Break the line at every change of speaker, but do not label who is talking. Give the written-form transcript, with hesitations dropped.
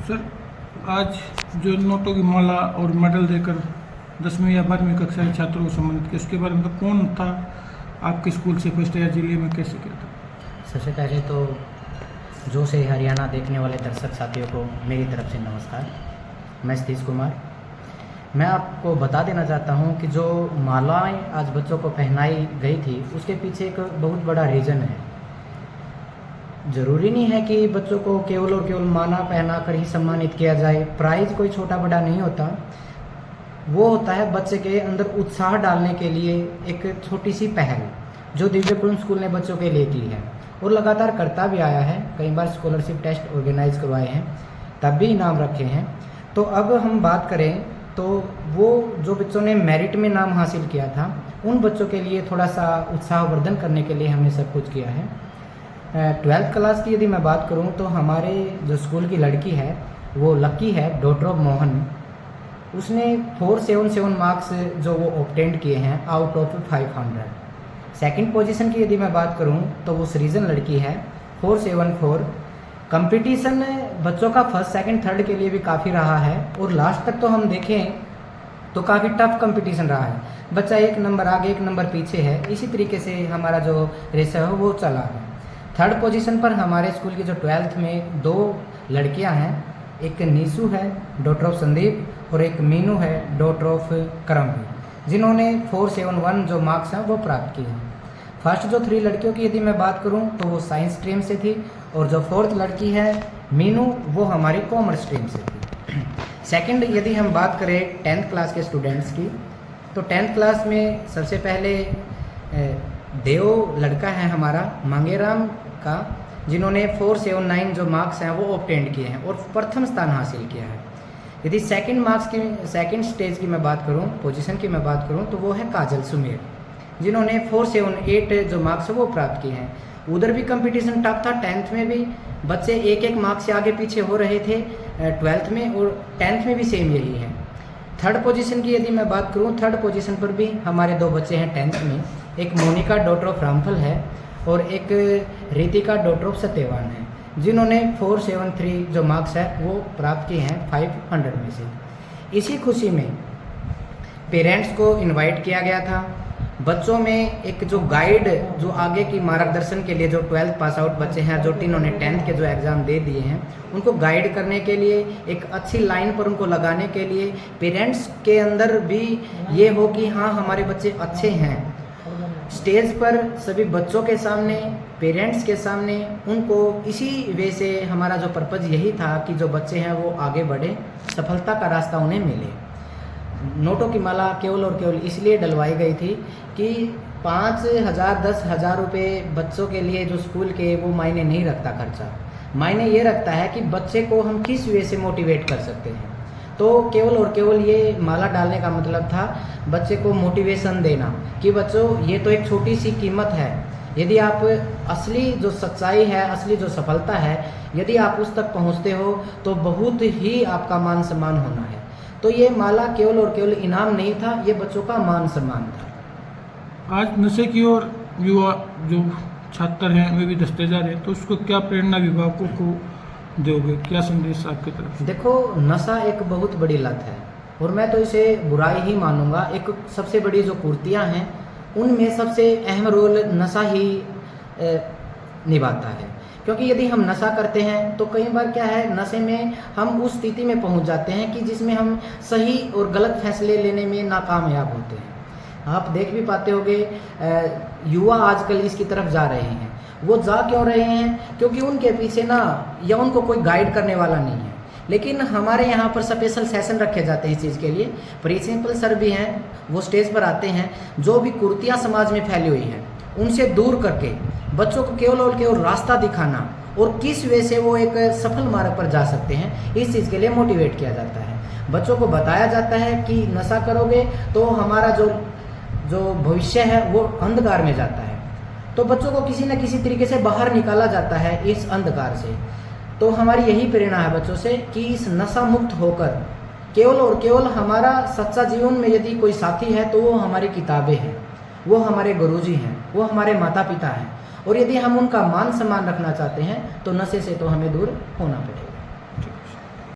Sir, आज जो नोटों की माला और मेडल देकर 10वीं या 12वीं कक्षा के छात्रों को सम्मानित किया, उसके बारे में तो कौन था आपके स्कूल से फर्स्ट या जिले में कैसे किया था?
सबसे पहले तो जो से हरियाणा देखने वाले दर्शक साथियों को मेरी तरफ से नमस्कार। मैं सतीश कुमार। मैं आपको बता देना चाहता हूं कि जो मालाएं आज बच्चों को पहनाई गई थी उसके पीछे एक बहुत बड़ा रीज़न है। ज़रूरी नहीं है कि बच्चों को केवल और केवल माला पहना कर ही सम्मानित किया जाए। प्राइज़ कोई छोटा बड़ा नहीं होता, वो होता है बच्चे के अंदर उत्साह डालने के लिए एक छोटी सी पहल जो दिव्यकुलम स्कूल ने बच्चों के लिए की है और लगातार करता भी आया है। कई बार स्कॉलरशिप टेस्ट ऑर्गेनाइज करवाए हैं, तब भी इनाम रखे हैं। तो अब हम बात करें तो वो जो बच्चों ने मेरिट में नाम हासिल किया था उन बच्चों के लिए थोड़ा सा उत्साहवर्धन करने के लिए हमने सब कुछ किया है। 12th क्लास की यदि मैं बात करूं तो हमारे जो स्कूल की लड़की है वो लकी है, डॉटर ऑफ मोहन। उसने 477 मार्क्स जो वो ऑब्टेंड किए हैं आउट ऑफ 500। सेकंड पोजीशन की यदि मैं बात करूं तो वो सृजन लड़की है, 474। कंपटीशन बच्चों का फर्स्ट सेकंड थर्ड के लिए भी काफ़ी रहा है और लास्ट तक तो हम देखें तो काफ़ी टफ कंपटीशन रहा है। बच्चा एक नंबर आगे एक नंबर पीछे है, इसी तरीके से हमारा जो रेस है वो चला है। थर्ड पोजीशन पर हमारे स्कूल की जो 12th में 2 लड़कियां हैं, एक नीसू है डॉटर ऑफ संदीप और एक मीनू है डॉटर ऑफ करमवीर, जिन्होंने 471 जो मार्क्स हैं वो प्राप्त किए हैं। फर्स्ट जो 3 लड़कियों की यदि मैं बात करूं तो वो साइंस स्ट्रीम से थी और जो 4th लड़की है मीनू वो हमारी कॉमर्स स्ट्रीम से थी। सेकंड यदि हम बात करें 10th क्लास के स्टूडेंट्स की तो 10th क्लास में सबसे पहले देव लड़का है हमारा मांगेराम का, जिन्होंने 479 जो मार्क्स हैं वो ऑब्टेंड किए हैं और प्रथम स्थान हासिल किया है। यदि सेकंड स्टेज की मैं बात करूं, पोजीशन की मैं बात करूं तो वो है काजल सुमेर, जिन्होंने 478 जो मार्क्स है वो प्राप्त किए हैं। उधर भी कंपटीशन टफ था। 10th में भी बच्चे एक मार्क्स से आगे पीछे हो रहे थे 12th में, और 10th में भी सेम यही है। थर्ड पोजीशन की यदि मैं बात करूं, थर्ड पोजीशन पर भी हमारे 2 बच्चे हैं 10th में, एक मोनिका डॉटर ऑफ रामफल है और एक रितिका डॉटर ऑफ सत्यवान है, जिन्होंने 473 जो मार्क्स है वो प्राप्त किए हैं 500 में से। इसी खुशी में पेरेंट्स को इनवाइट किया गया था। बच्चों में एक जो गाइड जो आगे की मार्गदर्शन के लिए जो 12th पास आउट बच्चे हैं जो जिन्होंने 10th के जो एग्ज़ाम दे दिए हैं उनको गाइड करने के लिए, एक अच्छी लाइन पर उनको लगाने के लिए, पेरेंट्स के अंदर भी ये हो कि हाँ हमारे बच्चे अच्छे हैं। स्टेज पर सभी बच्चों के सामने, पेरेंट्स के सामने उनको इसी वे से हमारा जो पर्पज़ यही था कि जो बच्चे हैं वो आगे बढ़े, सफलता का रास्ता उन्हें मिले। नोटों की माला केवल और केवल इसलिए डलवाई गई थी कि 5,000 10,000 रुपये बच्चों के लिए जो स्कूल के वो मायने नहीं रखता खर्चा। मायने ये रखता है कि बच्चे को हम किस वे से मोटिवेट कर सकते हैं। तो केवल और केवल ये माला डालने का मतलब था बच्चे को मोटिवेशन देना कि बच्चों ये तो एक छोटी सी कीमत है, यदि आप असली जो सच्चाई है, असली जो सफलता है, यदि आप उस तक पहुँचते हो तो बहुत ही आपका मान सम्मान होना है। तो ये माला केवल और केवल इनाम नहीं था, ये बच्चों का मान सम्मान था।
आज नशे की ओर युवा जो छात्र हैं वे भी धंसते जा रहे हैं, तो उसको क्या प्रेरणा अभिभावकों को दोगे, क्या संदेश आपकी तरफ से?
देखो, नशा एक बहुत बड़ी लत है और मैं तो इसे बुराई ही मानूंगा। एक सबसे बड़ी जो कुर्तियाँ हैं उनमें सबसे अहम रोल नशा ही निभाता है, क्योंकि यदि हम नशा करते हैं तो कई बार क्या है, नशे में हम उस स्थिति में पहुंच जाते हैं कि जिसमें हम सही और गलत फैसले लेने में नाकामयाब होते हैं। आप देख भी पाते होंगे युवा आजकल इसकी तरफ जा रहे हैं। वो जा क्यों रहे हैं? क्योंकि उनके पीछे ना या उनको कोई गाइड करने वाला नहीं है। लेकिन हमारे यहाँ पर स्पेशल सेशन रखे जाते हैं इस चीज़ के लिए। प्रिंसिपल सर भी हैं, वो स्टेज पर आते हैं, जो भी कुर्तियाँ समाज में फैली हुई हैं उनसे दूर करके बच्चों को केवल और केवल रास्ता दिखाना और किस वे से वो एक सफल मार्ग पर जा सकते हैं, इस चीज़ के लिए मोटिवेट किया जाता है। बच्चों को बताया जाता है कि नशा करोगे तो हमारा जो भविष्य है वो अंधकार में जाता है। तो बच्चों को किसी न किसी तरीके से बाहर निकाला जाता है इस अंधकार से। तो हमारी यही प्रेरणा है बच्चों से कि इस नशा मुक्त होकर केवल और केवल हमारा सच्चा जीवन में यदि कोई साथी है तो वो हमारी किताबें हैं, वो हमारे गुरुजी हैं, वो हमारे माता पिता हैं। और यदि हम उनका मान सम्मान रखना चाहते हैं तो नशे से तो हमें दूर होना पड़ेगा।